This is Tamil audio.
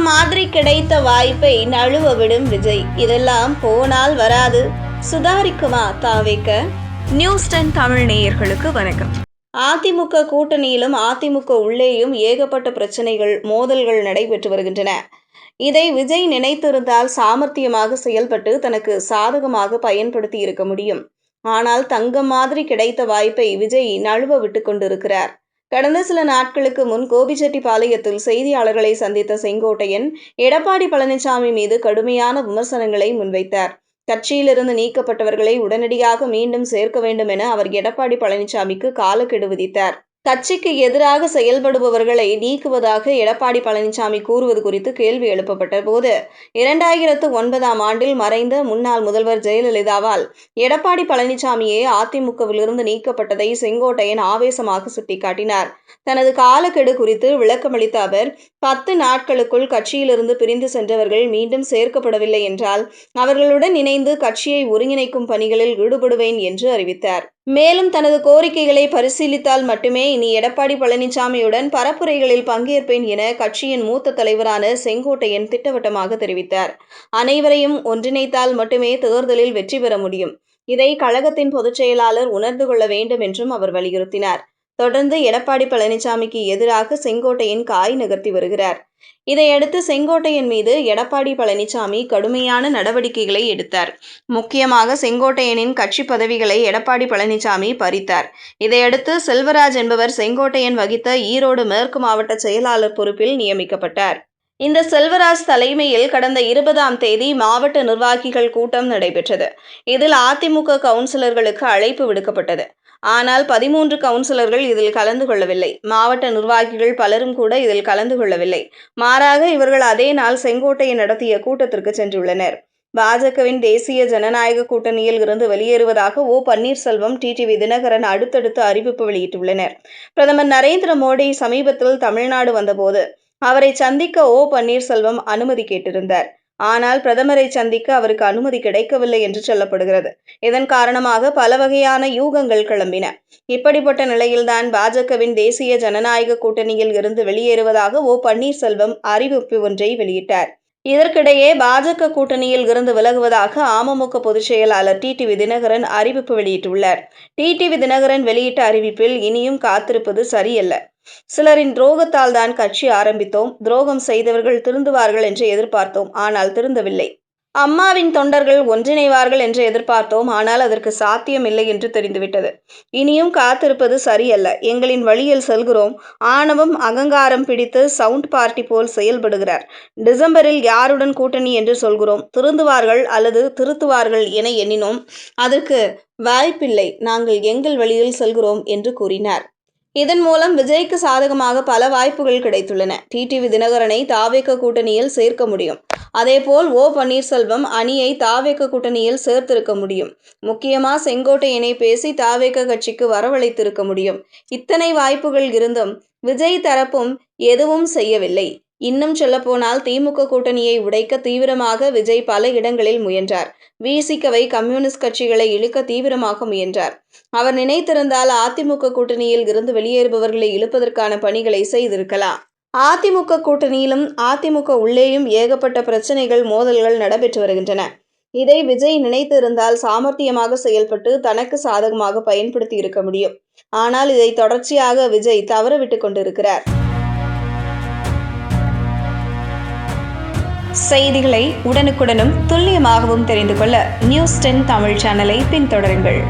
மாதிரி கிடைத்த வாய்ப்பை நழுவ விடும் விஜய். இதெல்லாம் போனால் வராது. சுதாரிக்குமா தாவேக்க? நியூஸ் 10 தமிழ் நேயர்களுக்கு வணக்கம். அதிமுக கூட்டணியிலும் அதிமுக உள்ளேயும் ஏகப்பட்ட பிரச்சனைகள், மோதல்கள் நடைபெற்று வருகின்றன. இதை விஜய் நினைத்திருந்தால் சாமர்த்தியமாக செயல்பட்டு தனக்கு சாதகமாக பயன்படுத்தி இருக்க முடியும். ஆனால் தங்கம் மாதிரி கிடைத்த வாய்ப்பை விஜய் நழுவ விட்டு கொண்டிருக்கிறார். கடந்த சில நாட்களுக்கு முன் கோபிச்செட்டிப்பாளையத்தில் செய்தியாளர்களை சந்தித்த செங்கோட்டையன் எடப்பாடி பழனிசாமி மீது கடுமையான விமர்சனங்களை முன்வைத்தார். கட்சியிலிருந்து நீக்கப்பட்டவர்களை உடனடியாக மீண்டும் சேர்க்க வேண்டும் என அவர் எடப்பாடி பழனிசாமிக்கு காலக்கெடு விதித்தார். கட்சிக்கு எதிராக செயல்படுபவர்களை நீக்குவதாக எடப்பாடி பழனிசாமி கூறுவது குறித்து கேள்வி எழுப்பப்பட்ட போது 2009ஆம் ஆண்டில் மறைந்த முன்னாள் முதல்வர் ஜெயலலிதாவால் எடப்பாடி பழனிசாமியே அதிமுகவிலிருந்து நீக்கப்பட்டதை செங்கோட்டையன் ஆவேசமாக சுட்டிக்காட்டினார். தனது காலக்கெடு குறித்து விளக்கமளித்த அவர் 10 நாட்களுக்குள் கட்சியிலிருந்து பிரிந்து சென்றவர்கள் மீண்டும் சேர்க்கப்படவில்லை என்றால் அவர்களுடன் இணைந்து கட்சியை ஒருங்கிணைக்கும் பணிகளில் ஈடுபடுவேன் என்று அறிவித்தார். மேலும் தனது கோரிக்கைகளை பரிசீலித்தால் மட்டுமே இனி எடப்பாடி பழனிசாமியுடன் பரப்புரைகளில் பங்கேற்பேன் என கட்சியின் மூத்த தலைவரான செங்கோட்டையன் திட்டவட்டமாக தெரிவித்தார். அனைவரையும் ஒன்றிணைத்தால் மட்டுமே தேர்தலில் வெற்றி பெற முடியும். இதை கழகத்தின் பொதுச் செயலாளர் உணர்ந்து கொள்ள வேண்டும் என்றும் அவர் வலியுறுத்தினார். தொடர்ந்து எடப்பாடி பழனிசாமிக்கு எதிராக செங்கோட்டையன் காய் நகர்த்தி வருகிறார். இதையடுத்து செங்கோட்டையன் மீது எடப்பாடி பழனிசாமி கடுமையான நடவடிக்கைகளை எடுத்தார். முக்கியமாக செங்கோட்டையனின் கட்சி பதவிகளை எடப்பாடி பழனிசாமி பறித்தார். இதையடுத்து செல்வராஜ் என்பவர் செங்கோட்டையன் வகித்த ஈரோடு மேற்கு மாவட்ட செயலாளர் பொறுப்பில் நியமிக்கப்பட்டார். இந்த செல்வராஜ் தலைமையில் கடந்த 20ஆம் தேதி மாவட்ட நிர்வாகிகள் கூட்டம் நடைபெற்றது. இதில் அதிமுக கவுன்சிலர்களுக்கு அழைப்பு விடுக்கப்பட்டது. ஆனால் 13 கவுன்சிலர்கள் இதில் கலந்து கொள்ளவில்லை. மாவட்ட நிர்வாகிகள் பலரும் கூட இதில் கலந்து கொள்ளவில்லை. மாறாக இவர்கள் அதே நாள் செங்கோட்டையன் நடத்திய கூட்டத்திற்கு சென்றுள்ளனர். பாஜகவின் தேசிய ஜனநாயக கூட்டணியில் இருந்து வெளியேறுவதாக ஓ பன்னீர்செல்வம், டிடிவி தினகரன் அடுத்தடுத்து அறிவிப்பு வெளியிட்டுள்ளனர். பிரதமர் நரேந்திர மோடி சமீபத்தில் தமிழ்நாடு வந்தபோது அவரை சந்திக்க ஓ பன்னீர்செல்வம் அனுமதி கேட்டிருந்தார். ஆனால் பிரதமரை சந்திக்க அவருக்கு அனுமதி கிடைக்கவில்லை என்று சொல்லப்படுகிறது. இதன் காரணமாக பல வகையான யூகங்கள் கிளம்பின. இப்படிப்பட்ட நிலையில்தான் பாஜகவின் தேசிய ஜனநாயக கூட்டணியில் இருந்து வெளியேறுவதாக ஓ பன்னீர்செல்வம் அறிவிப்பு ஒன்றை வெளியிட்டார். இதற்கிடையே பாஜக கூட்டணியில் இருந்து விலகுவதாக அமமுக பொதுச் செயலாளர் டிடிவி தினகரன் அறிவிப்பு வெளியிட்டுள்ளார். டிடிவி தினகரன் வெளியிட்ட அறிவிப்பில் இனியும் காத்திருப்பது சரியல்ல. சிலரின் துரோகத்தால் தான் கட்சி ஆரம்பித்தோம். துரோகம் செய்தவர்கள் திருந்துவார்கள் என்று எதிர்பார்த்தோம். ஆனால் திருந்தவில்லை. அம்மாவின் தொண்டர்கள் ஒன்றிணைவார்கள் என்று எதிர்பார்த்தோம். ஆனால் அதற்கு சாத்தியம் இல்லை என்று தெரிந்துவிட்டது. இனியும் காத்திருப்பது சரியல்ல. எங்களின் வழியில் செல்கிறோம். ஆணவம், அகங்காரம் பிடித்து சவுண்ட் பார்ட்டி போல் செயல்படுகிறார். டிசம்பரில் யாருடன் கூட்டணி என்று சொல்கிறோம். திருந்துவார்கள் அல்லது திருத்துவார்கள் என எண்ணினோம். அதற்கு வாய்ப்பில்லை. நாங்கள் எங்கள் வழியில் செல்கிறோம் என்று கூறினார். இதன் மூலம் விஜய்க்கு சாதகமாக பல வாய்ப்புகள் கிடைத்துள்ளன. டிடிவி தினகரனை தாவேக கூட்டணியில் சேர்க்க முடியும். அதேபோல் ஓ பன்னீர்செல்வம் அணியை தாவேக கூட்டணியில் சேர்த்திருக்க முடியும். முக்கியமா செங்கோட்டையனை பேசி தாவேக கட்சிக்கு வரவழைத்திருக்க முடியும். இத்தனை வாய்ப்புகள் இருந்தும் விஜய் தரப்பும் எதுவும் செய்யவில்லை. இன்னும் சொல்லப்போனால் திமுக கூட்டணியை உடைக்க தீவிரமாக விஜய் பல இடங்களில் முயன்றார். விசிகவை, கம்யூனிஸ்ட் கட்சிகளை இழுக்க தீவிரமாக முயன்றார். அவர் நினைத்திருந்தால் அதிமுக கூட்டணியில் இருந்து வெளியேறுபவர்களை இழுப்பதற்கான பணிகளை செய்திருக்கலாம். அதிமுக கூட்டணியிலும் அதிமுக உள்ளேயும் ஏகப்பட்ட பிரச்சனைகள், மோதல்கள் நடைபெற்று வருகின்றன. இதை விஜய் நினைத்து இருந்தால் சாமர்த்தியமாக செயல்பட்டு தனக்கு சாதகமாக பயன்படுத்தி இருக்க முடியும். ஆனால் இதை தொடர்ச்சியாக விஜய் தவறவிட்டு கொண்டிருக்கிறார். செய்திகளை உடனுக்குடனும் துல்லியமாகவும் தெரிந்து கொள்ள நியூஸ் 10 தமிழ் சேனலை பின்தொடருங்கள்.